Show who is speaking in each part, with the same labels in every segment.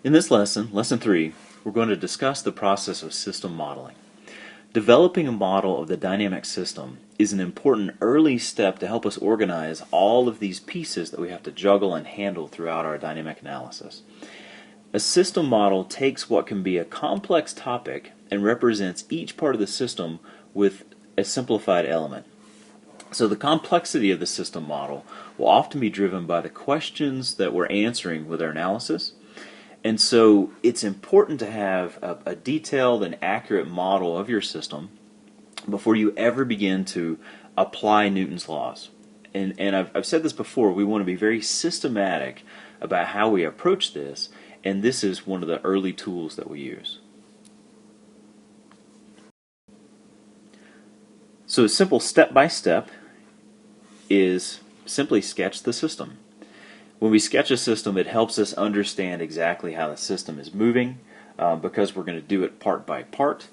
Speaker 1: In this lesson, Lesson 3, we're going to discuss the process of system modeling. Developing a model of the dynamic system is an important early step to help us organize all of these pieces that we have to juggle and handle throughout our dynamic analysis. A system model takes what can be a complex topic and represents each part of the system with a simplified element. So the complexity of the system model will often be driven by the questions that we're answering with our analysis. And so it's important to have a detailed and accurate model of your system before you ever begin to apply Newton's laws. And I've said this before, we want to be very systematic about how we approach this, and this is one of the early tools that we use. So a simple step-by-step is simply sketch the system. When we sketch a system, it helps us understand exactly how the system is moving because we're going to do it part by part.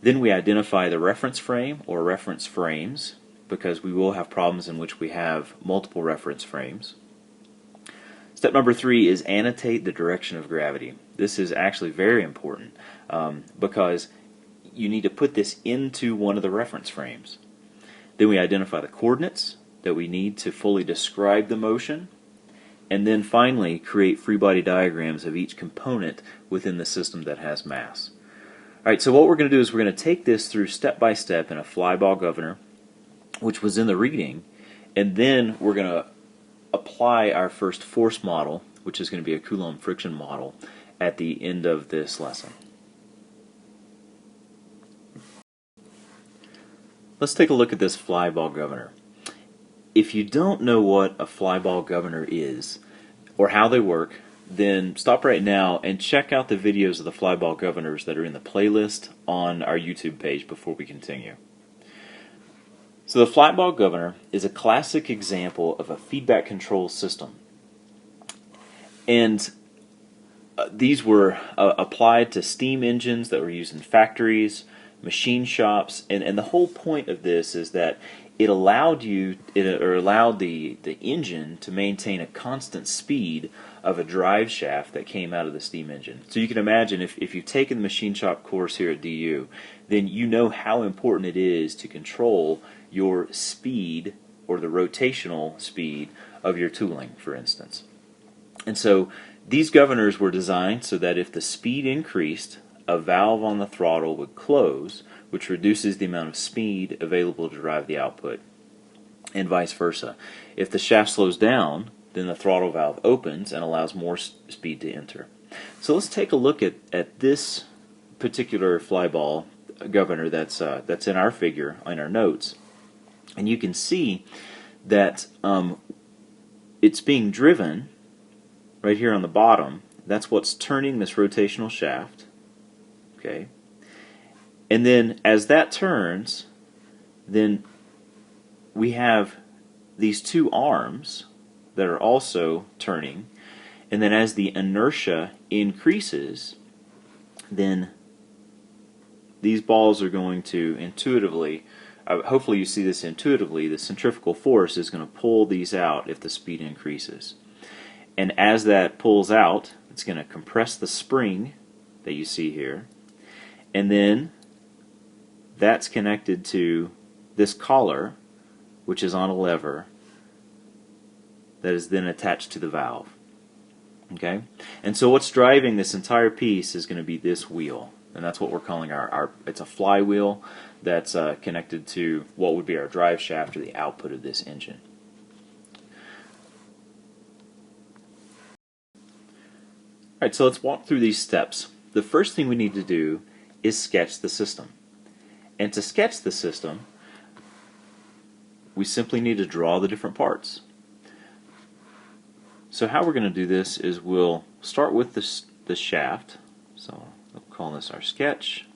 Speaker 1: Then we identify the reference frame or reference frames because we will have problems in which we have multiple reference frames. Step number 3 is annotate the direction of gravity. This is actually very important because you need to put this into one of the reference frames. Then we identify the coordinates that we need to fully describe the motion. And then finally, create free body diagrams of each component within the system that has mass. Alright, so what we're going to do is we're going to take this through step by step in a Flyball Governor, which was in the reading, and then we're going to apply our first force model, which is going to be a Coulomb Friction model, at the end of this lesson. Let's take a look at this Flyball Governor. If you don't know what a Flyball Governor is, or how they work, then stop right now and check out the videos of the Flyball Governors that are in the playlist on our YouTube page before we continue. So the Flyball Governor is a classic example of a feedback control system. And these were applied to steam engines that were used in factories, machine shops, and the whole point of this is that it allowed the engine to maintain a constant speed of a drive shaft that came out of the steam engine. So you can imagine if you've taken the machine shop course here at DU, then you know how important it is to control your speed or the rotational speed of your tooling, for instance. And so these governors were designed so that if the speed increased, a valve on the throttle would close, which reduces the amount of speed available to drive the output, and vice versa. If the shaft slows down, then the throttle valve opens and allows more speed to enter. So let's take a look at this particular Flyball Governor that's in our figure, in our notes. And you can see that it's being driven right here on the bottom. That's what's turning this rotational shaft. Okay. And then as that turns, then we have these two arms that are also turning. And then as the inertia increases, then these balls are going to intuitively, hopefully you see this intuitively, the centrifugal force is going to pull these out if the speed increases. And as that pulls out, it's going to compress the spring that you see here. And then that's connected to this collar, which is on a lever that is then attached to the valve. Okay? And so what's driving this entire piece is going to be this wheel. And that's what we're calling it's a flywheel that's connected to what would be our drive shaft or the output of this engine. Alright, so let's walk through these steps. The first thing we need to do is sketch the system. And to sketch the system, we simply need to draw the different parts. So how we're going to do this is we'll start with the shaft. So we'll call this our sketch.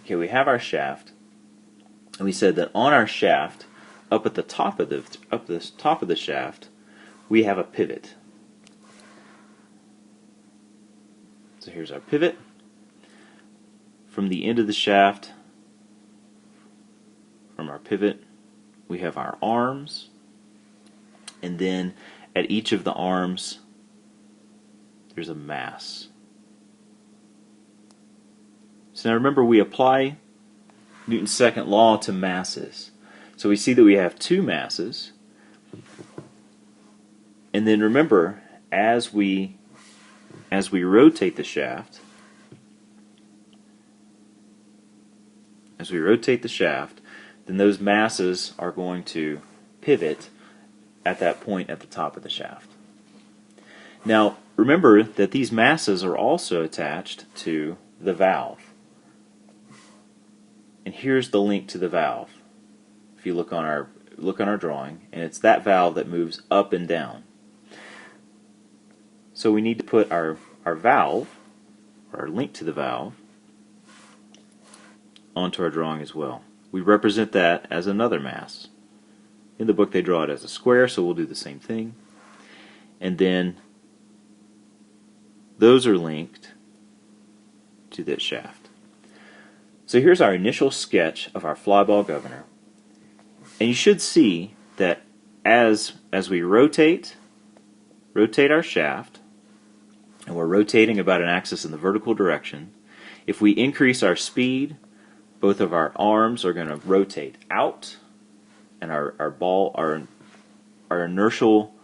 Speaker 1: Okay, we have our shaft, and we said that on our shaft, up at the top of the shaft, we have a pivot. So here's our pivot. From the end of the shaft, from our pivot, we have our arms, And then at each of the arms, there's a mass. So now remember, we apply Newton's second law to masses. So we see that we have two masses. And then remember, as we rotate the shaft, then those masses are going to pivot at that point at the top of the shaft. Now, remember that these masses are also attached to the valve. And here's the link to the valve. If you look on our drawing, and it's that valve that moves up and down. So we need to put our valve, or our link to the valve, onto our drawing as well. We represent that as another mass. In the book they draw it as a square, so we'll do the same thing. And then those are linked to this shaft. So here's our initial sketch of our Flyball Governor. And you should see that as we rotate our shaft, and we're rotating about an axis in the vertical direction, if we increase our speed, both of our arms are going to rotate out, and our inertial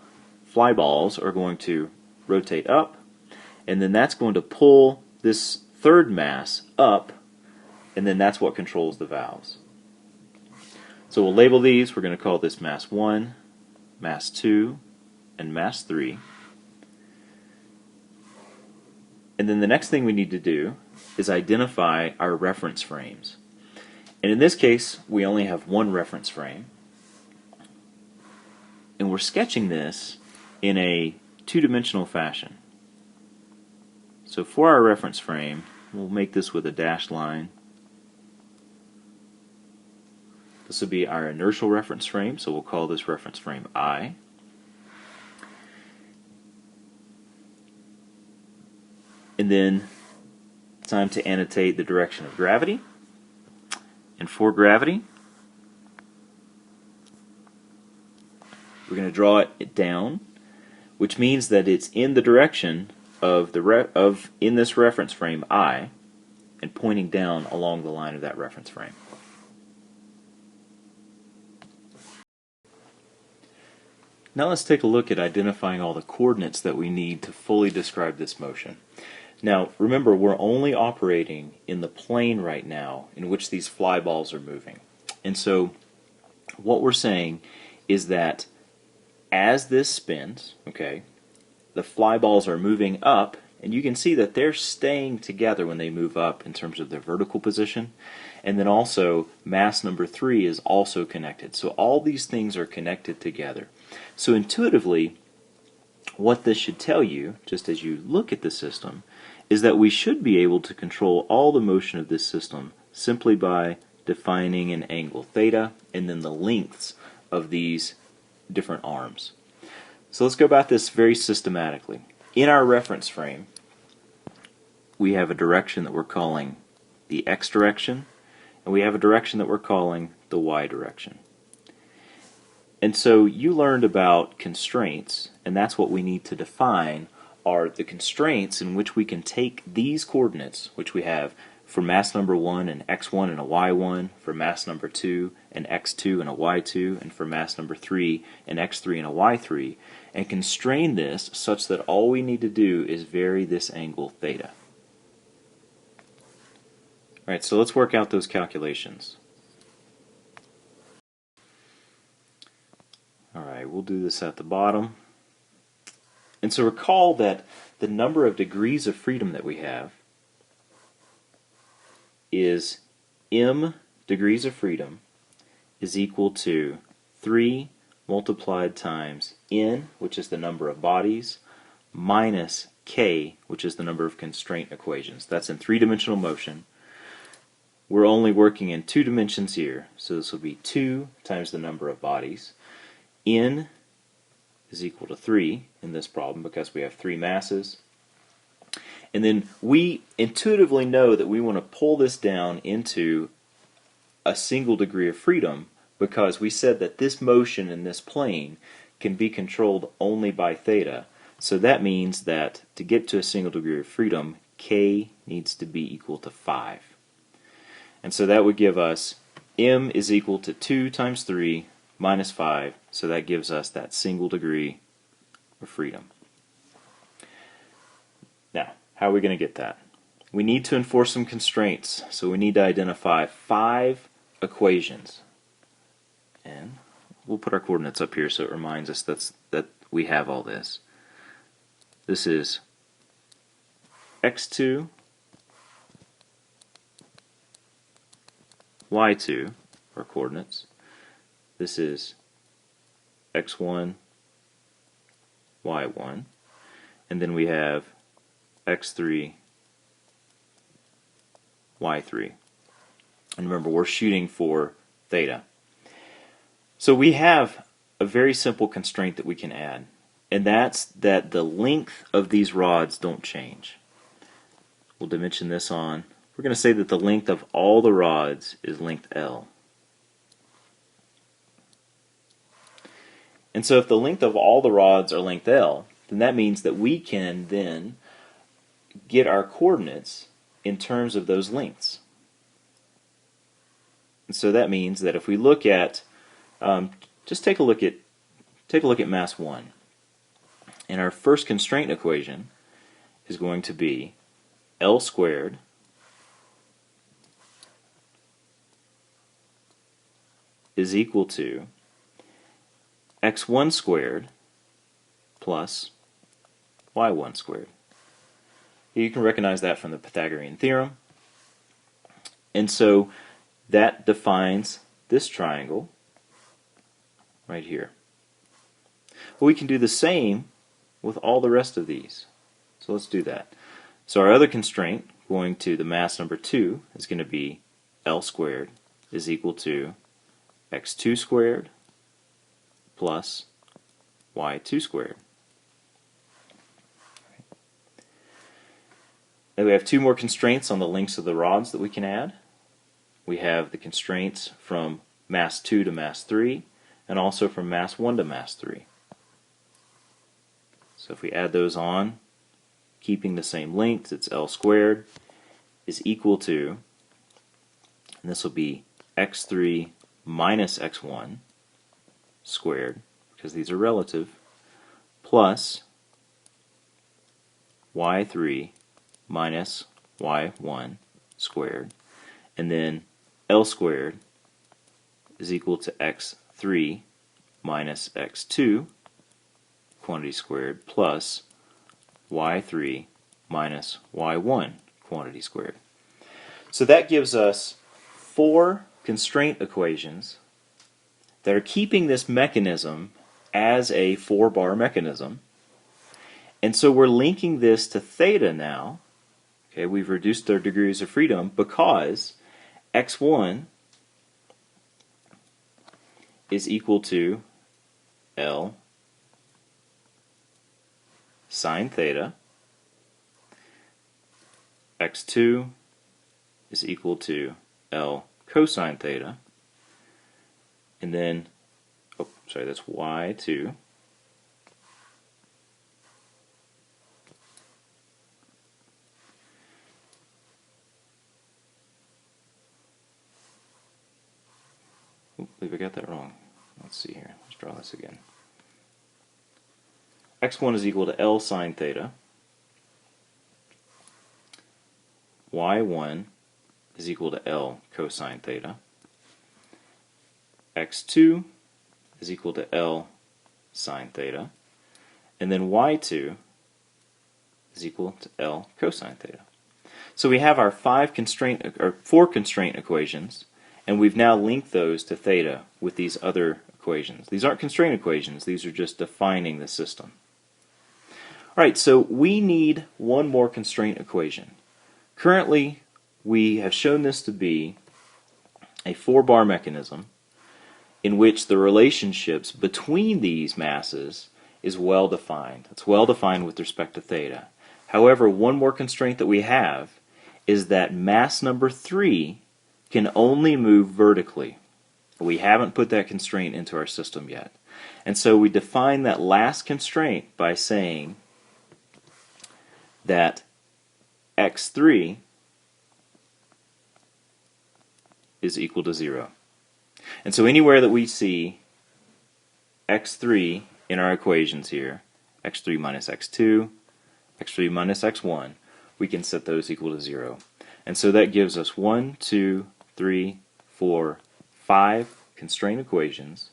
Speaker 1: fly balls are going to rotate up, and then that's going to pull this third mass up, and then that's what controls the valves. So we'll label these. We're going to call this mass 1, mass 2, and mass 3. And then the next thing we need to do is identify our reference frames. And in this case, we only have one reference frame. And we're sketching this in a two-dimensional fashion. So for our reference frame, we'll make this with a dashed line. This will be our inertial reference frame, so we'll call this reference frame I. And then time to annotate the direction of gravity. And for gravity, we're going to draw it down, which means that it's in the direction of in this reference frame I, and pointing down along the line of that reference frame. Now let's take a look at identifying all the coordinates that we need to fully describe this motion. Now remember, we're only operating in the plane right now in which these fly balls are moving. And so what we're saying is that as this spins, okay, the fly balls are moving up, and you can see that they're staying together when they move up in terms of their vertical position. And then also mass number 3 is also connected. So all these things are connected together. So intuitively, what this should tell you, just as you look at the system, is that we should be able to control all the motion of this system simply by defining an angle theta and then the lengths of these different arms. So let's go about this very systematically. In our reference frame, we have a direction that we're calling the x direction, and we have a direction that we're calling the y direction. And so you learned about constraints, and that's what we need to define are the constraints in which we can take these coordinates, which we have for mass number 1 and x1 and a y1, for mass number 2 and x2 and a y2, and for mass number 3 and x3 and a y3, and constrain this such that all we need to do is vary this angle theta. Alright, so let's work out those calculations. Alright, we'll do this at the bottom. And so recall that the number of degrees of freedom that we have is m degrees of freedom is equal to 3 multiplied times n, which is the number of bodies, minus k, which is the number of constraint equations. That's in three-dimensional motion. We're only working in 2 dimensions here, so this will be 2 times the number of bodies. N is equal to 3 in this problem because we have 3 masses. And then we intuitively know that we want to pull this down into a single degree of freedom because we said that this motion in this plane can be controlled only by theta. So that means that to get to a single degree of freedom, k needs to be equal to 5. And so that would give us m is equal to 2 times 3 minus 5, so that gives us that single degree of freedom. Now, how are we going to get that? We need to enforce some constraints, so we need to identify 5 equations. And we'll put our coordinates up here so it reminds us that we have all this. This is x2, y2, our coordinates. This is x1, y1, and then we have x3, y3. And remember, we're shooting for theta. So we have a very simple constraint that we can add, and that's that the length of these rods don't change. We'll dimension this on. We're going to say that the length of all the rods is length L. And so if the length of all the rods are length L, then that means that we can then get our coordinates in terms of those lengths. And so that means that if we look at, just take a look at mass 1. And our first constraint equation is going to be L squared is equal to x1 squared plus y1 squared. You can recognize that from the Pythagorean theorem. And so that defines this triangle right here. Well, we can do the same with all the rest of these. So let's do that. So our other constraint, going to the mass number 2, is going to be L squared is equal to x2 squared plus y2 squared. Now we have 2 more constraints on the lengths of the rods that we can add. We have the constraints from mass 2 to mass 3, and also from mass 1 to mass 3. So if we add those on, keeping the same length, it's L squared is equal to, and this will be x3 minus x1 squared, because these are relative, plus y3 minus y1 squared, and then L squared is equal to x3 minus x2 quantity squared plus y3 minus y1 quantity squared. So that gives us 4 constraint equations that are keeping this mechanism as a 4-bar mechanism. And so we're linking this to theta now. Okay, we've reduced our degrees of freedom because x1 is equal to L sine theta, x2 is equal to L cosine theta, and then, oh, sorry, that's y2 I believe I got that wrong. Let's see here. Let's draw this again. x1 is equal to L sine theta. y1 is equal to L cosine theta. x2 is equal to L sine theta. And then y2 is equal to L cosine theta. So we have our 4 constraint equations, and we've now linked those to theta with these other equations. These aren't constraint equations, these are just defining the system. Alright, so we need one more constraint equation. Currently, we have shown this to be a 4-bar mechanism in which the relationships between these masses is well defined. It's well defined with respect to theta. However, one more constraint that we have is that mass number 3 can only move vertically. We haven't put that constraint into our system yet. And so we define that last constraint by saying that x3 is equal to 0. And so anywhere that we see x3 in our equations here, x3 minus x2, x3 minus x1, we can set those equal to 0. And so that gives us 1, 2, 3, 4, 5 constraint equations,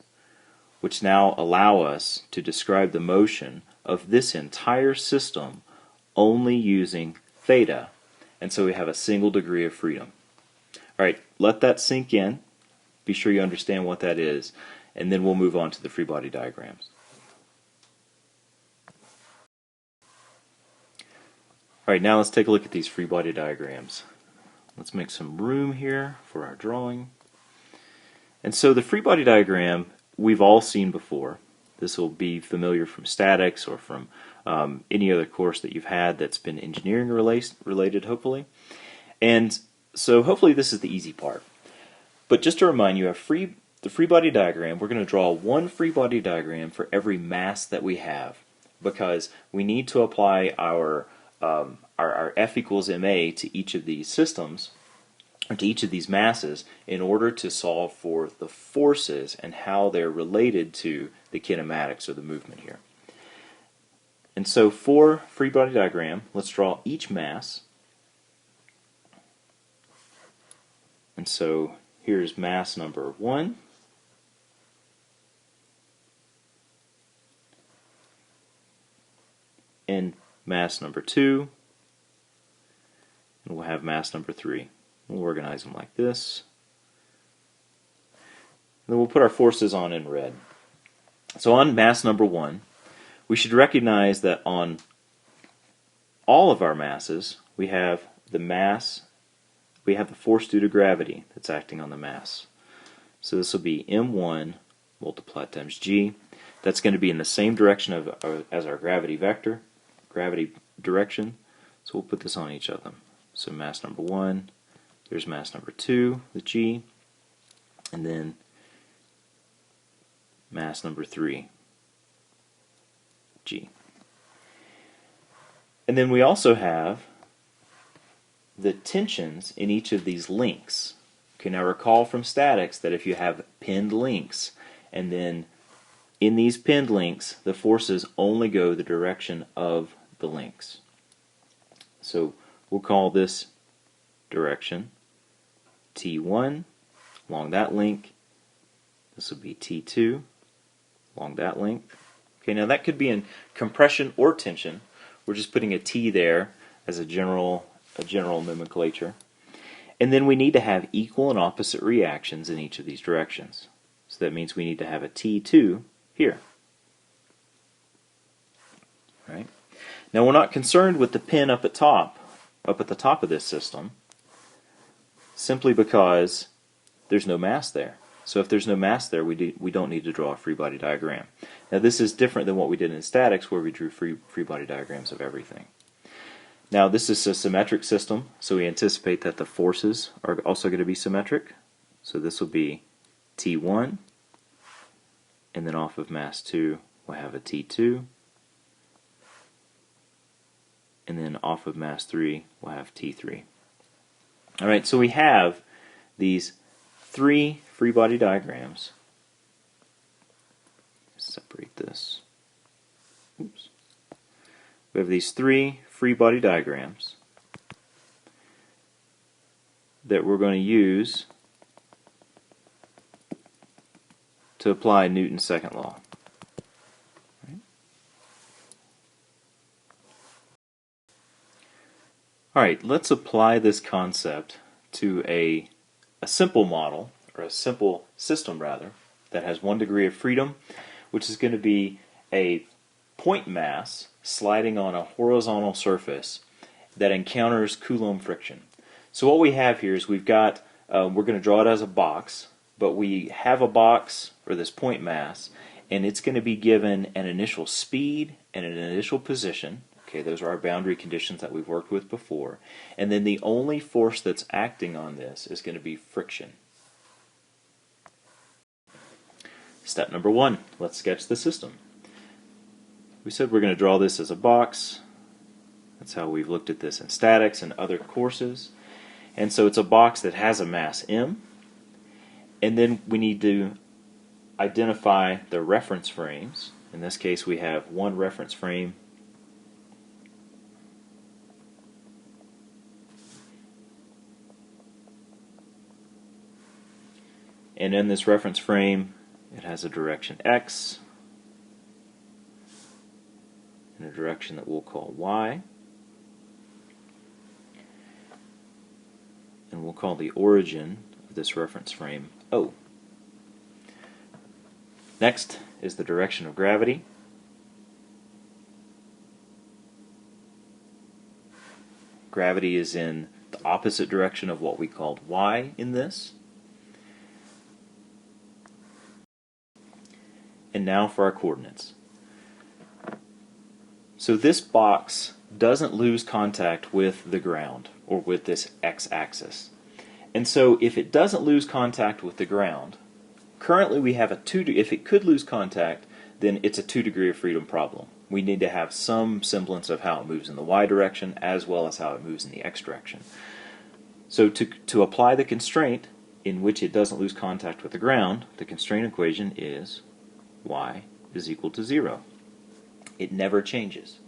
Speaker 1: which now allow us to describe the motion of this entire system only using theta. And so we have a single degree of freedom. All right, let that sink in. Be sure you understand what that is, and then we'll move on to the free body diagrams. All right, now let's take a look at these free body diagrams. Let's make some room here for our drawing. And so the free body diagram we've all seen before. This will be familiar from statics or from any other course that you've had that's been engineering related, hopefully. And so hopefully this is the easy part. But just to remind you, the free body diagram, we're going to draw one free body diagram for every mass that we have, because we need to apply our F equals ma to each of these systems, or to each of these masses, in order to solve for the forces and how they're related to the kinematics or the movement here. And so for free body diagram, let's draw each mass. And so here's mass number 1. And mass number 2. And we'll have mass number 3. We'll organize them like this. And then we'll put our forces on in red. So on mass number 1, we should recognize that on all of our masses, we have the mass, we have the force due to gravity that's acting on the mass. So this will be m1 multiplied times g. That's going to be in the same direction as our gravity vector, gravity direction. So we'll put this on each of them. So mass number 1, there's mass number 2, the g, and then mass number 3, g. And then we also have the tensions in each of these links. Okay, now recall from statics that if you have pinned links, and then in these pinned links, the forces only go the direction of the links. So we'll call this direction T1 along that link. This will be T2 along that length. Okay, now that could be in compression or tension. We're just putting a T there as a general nomenclature. And then we need to have equal and opposite reactions in each of these directions. So that means we need to have a T2 here. Right? Now we're not concerned with the pin up at the top of this system, simply because there's no mass there. So if there's no mass there, we don't need to draw a free body diagram. Now this is different than what we did in statics, where we drew free body diagrams of everything. Now this is a symmetric system, so we anticipate that the forces are also going to be symmetric. So this will be T1, and then off of mass 2 we'll have a T2, and then off of mass 3 we'll have T3. Alright, so we have these 3 free body diagrams. Separate this. Oops. We have these 3 free body diagrams that we're going to use to apply Newton's second law. Alright, let's apply this concept to a simple model, or a simple system rather, that has 1 degree of freedom, which is going to be a point mass sliding on a horizontal surface that encounters Coulomb friction. So what we have here is we're going to draw it as a box, but we have a box, or this point mass, and it's going to be given an initial speed and an initial position. Okay, those are our boundary conditions that we've worked with before. And then the only force that's acting on this is going to be friction. Step number 1, let's sketch the system. We said we're going to draw this as a box. That's how we've looked at this in statics and other courses. And so it's a box that has a mass m, and then we need to identify the reference frames. In this case we have one reference frame, and in this reference frame it has a direction x and a direction that we'll call y, and we'll call the origin of this reference frame O. Next is the direction of gravity. Gravity is in the opposite direction of what we called y in this. And now for our coordinates. So this box doesn't lose contact with the ground or with this x-axis. And so if it doesn't lose contact with the ground, currently we have if it could lose contact, then it's a 2 degree of freedom problem. We need to have some semblance of how it moves in the y direction as well as how it moves in the x direction. So to apply the constraint in which it doesn't lose contact with the ground, the constraint equation is y is equal to 0. It never changes.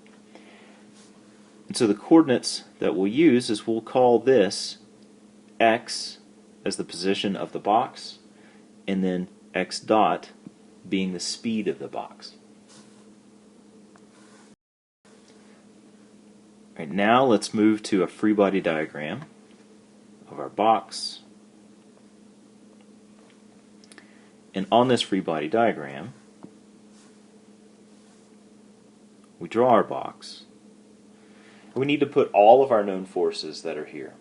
Speaker 1: And so the coordinates that we'll use is we'll call this x as the position of the box, and then x dot being the speed of the box. All right, now let's move to a free body diagram of our box. And on this free body diagram, we draw our box. We need to put all of our known forces that are here.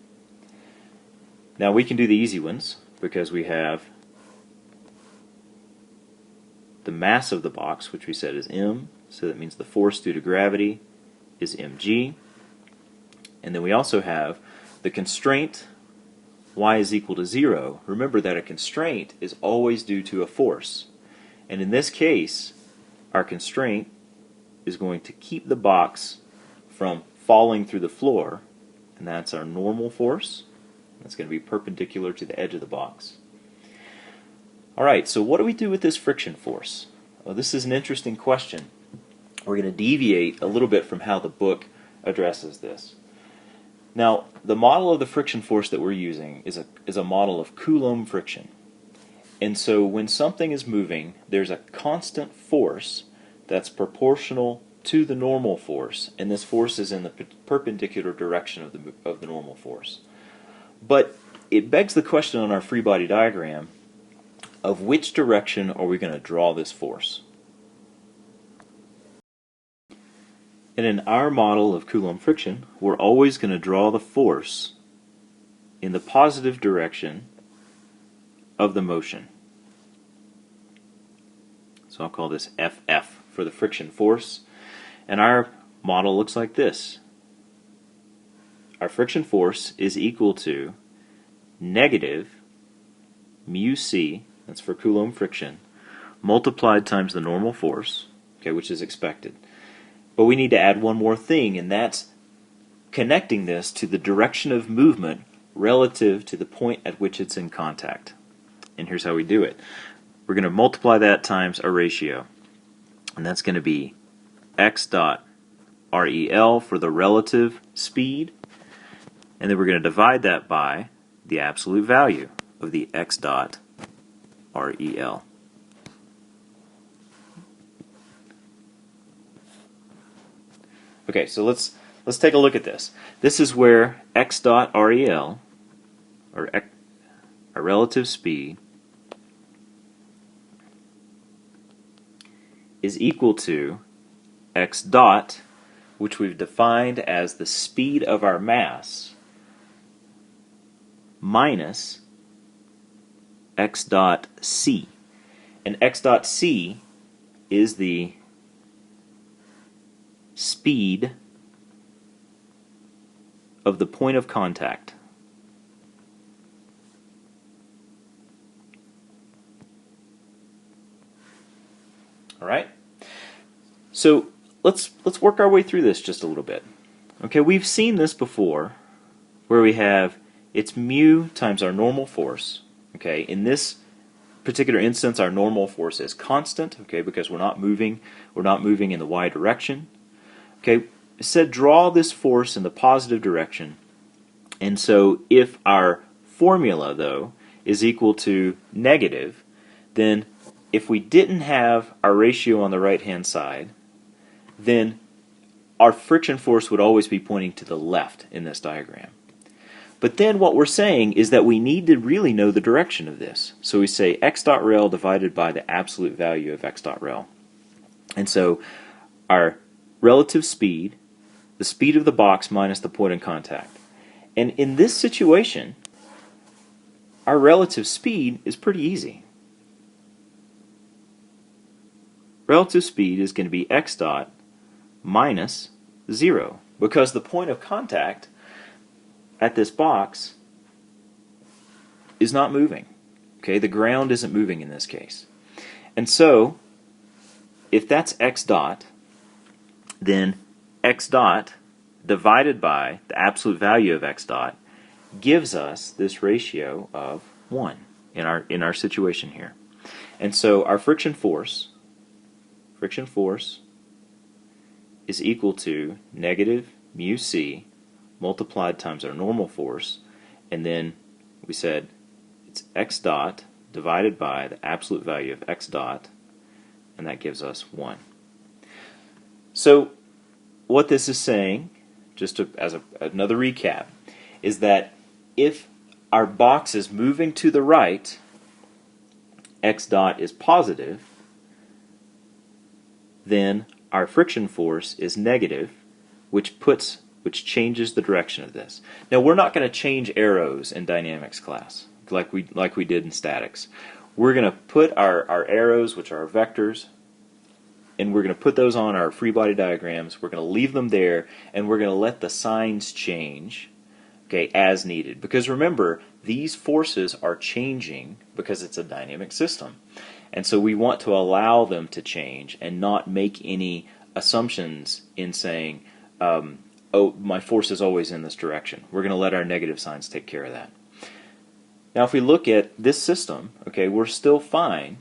Speaker 1: Now we can do the easy ones because we have the mass of the box, which we said is m, so that means the force due to gravity is mg. And then we also have the constraint, y is equal to 0. Remember that a constraint is always due to a force. And in this case, our constraint is going to keep the box from falling through the floor, and that's our normal force. That's going to be perpendicular to the edge of the box. Alright, so what do we do with this friction force? Well, this is an interesting question. We're going to deviate a little bit from how the book addresses this. Now, the model of the friction force that we're using is a model of Coulomb friction. And so when something is moving, there's a constant force that's proportional to the normal force, and this force is in the perpendicular direction of the normal force. But it begs the question on our free body diagram of which direction are we going to draw this force. And in our model of Coulomb friction, we're always going to draw the force in the positive direction of the motion. So I'll call this FF for the friction force. And our model looks like this. Our friction force is equal to negative mu c, that's for Coulomb friction, multiplied times the normal force, okay, which is expected. But we need to add one more thing, and that's connecting this to the direction of movement relative to the point at which it's in contact. And here's how we do it. We're going to multiply that times a ratio, and that's going to be x dot REL for the relative speed, and then we're going to divide that by the absolute value of the x dot REL. Okay, so let's take a look at this. This is where x dot REL, or our relative speed, is equal to x dot, which we've defined as the speed of our mass, minus x dot c. And x dot c is the speed of the point of contact. All right. So let's work our way through this just a little bit. Okay, we've seen this before, where we have it's mu times our normal force. Okay, in this particular instance, our normal force is constant. Okay, because we're not moving in the y direction. Okay, it said draw this force in the positive direction, and so if our formula though is equal to negative, then if we didn't have our ratio on the right hand side, then our friction force would always be pointing to the left in this diagram. But then what we're saying is that we need to really know the direction of this. So we say x dot rel divided by the absolute value of x dot rel. And so our relative speed, the speed of the box minus the point in contact. And in this situation, our relative speed is pretty easy. Relative speed is going to be x dot minus 0, because the point of contact at this box is not moving. Okay, the ground isn't moving in this case. And so, if that's x dot, then x dot divided by the absolute value of x dot gives us this ratio of 1 in our situation here. And so our friction force is equal to negative mu c multiplied times our normal force, and then we said it's x dot divided by the absolute value of x dot, and that gives us 1. So what this is saying, just as another recap, is that if our box is moving to the right, x dot is positive, then our friction force is negative, which changes the direction of this. Now we're not going to change arrows in dynamics class like we did in statics. We're going to put our arrows, which are our vectors, and we're going to put those on our free body diagrams. We're going to leave them there, and we're going to let the signs change, okay, as needed. Because remember, these forces are changing because it's a dynamic system. And so we want to allow them to change and not make any assumptions in saying, oh, my force is always in this direction. We're going to let our negative signs take care of that. Now if we look at this system, okay, we're still fine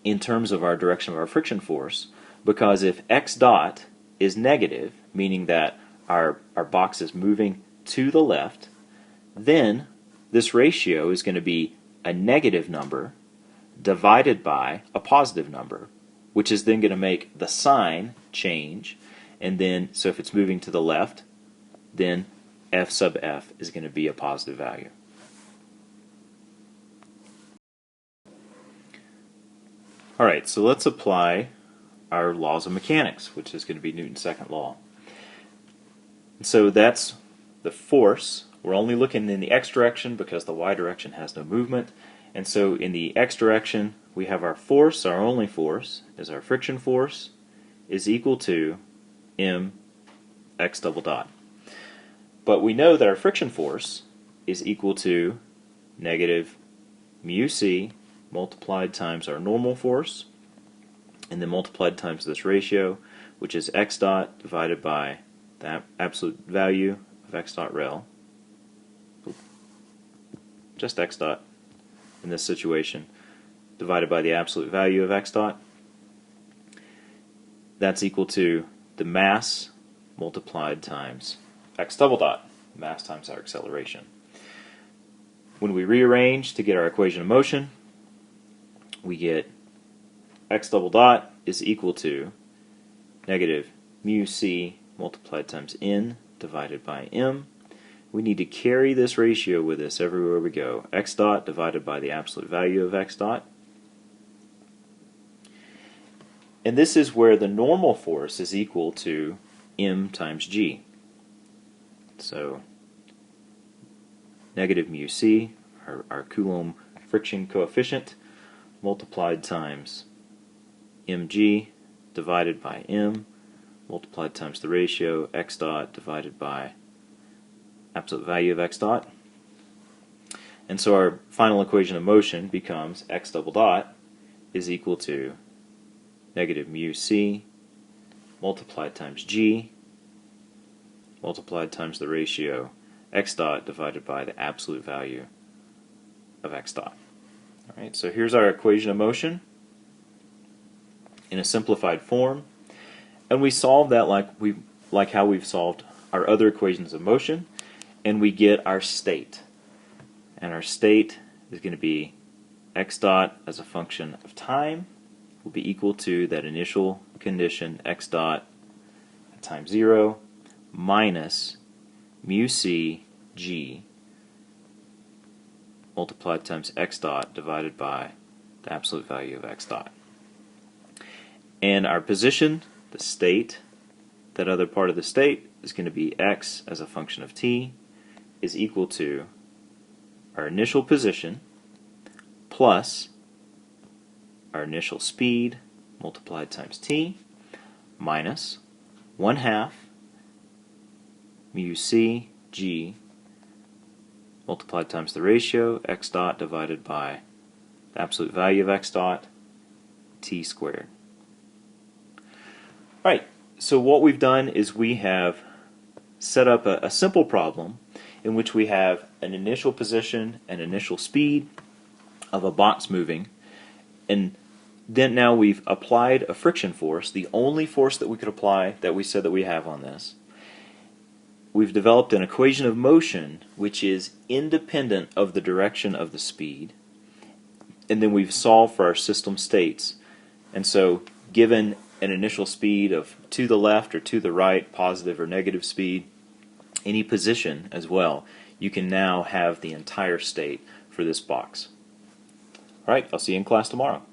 Speaker 1: in terms of our direction of our friction force, because if x dot is negative, meaning that our box is moving to the left, then this ratio is going to be a negative number divided by a positive number, which is then going to make the sign change, and then, so if it's moving to the left, then f sub f is going to be a positive value. Alright, so let's apply our laws of mechanics, which is going to be Newton's second law. So that's the force. We're only looking in the x direction because the y direction has no movement. And so in the x direction, we have our force, our only force, is our friction force, is equal to m x double dot. But we know that our friction force is equal to negative mu c multiplied times our normal force, and then multiplied times this ratio, which is x dot divided by the absolute value of x dot rel, just x dot in this situation, divided by the absolute value of x dot. That's equal to the mass multiplied times x double dot, mass times our acceleration. When we rearrange to get our equation of motion, we get x double dot is equal to negative mu c multiplied times n divided by m. We need to carry this ratio with us everywhere we go. X dot divided by the absolute value of x dot. And this is where the normal force is equal to m times g. So negative mu c, our Coulomb friction coefficient, multiplied times mg divided by m, multiplied times the ratio x dot divided by absolute value of x dot. And so our final equation of motion becomes x double dot is equal to negative mu c multiplied times g multiplied times the ratio x dot divided by the absolute value of x dot. All right, so here's our equation of motion in a simplified form, and we solve that like how we've solved our other equations of motion, and we get our state. And our state is going to be x dot as a function of time will be equal to that initial condition x dot at time 0 minus mu c g multiplied times x dot divided by the absolute value of x dot. And our position, the state, that other part of the state, is going to be x as a function of t is equal to our initial position plus our initial speed multiplied times t minus 1/2 mu c g multiplied times the ratio x dot divided by the absolute value of x dot t squared. Right, so what we've done is we have set up a simple problem in which we have an initial position and initial speed of a box moving, and then now we've applied a friction force, the only force that we could apply that we said that we have on this. We've developed an equation of motion which is independent of the direction of the speed, and then we've solved for our system states. And so given an initial speed of to the left or to the right, positive or negative speed, any position as well, you can now have the entire state for this box. Alright, I'll see you in class tomorrow.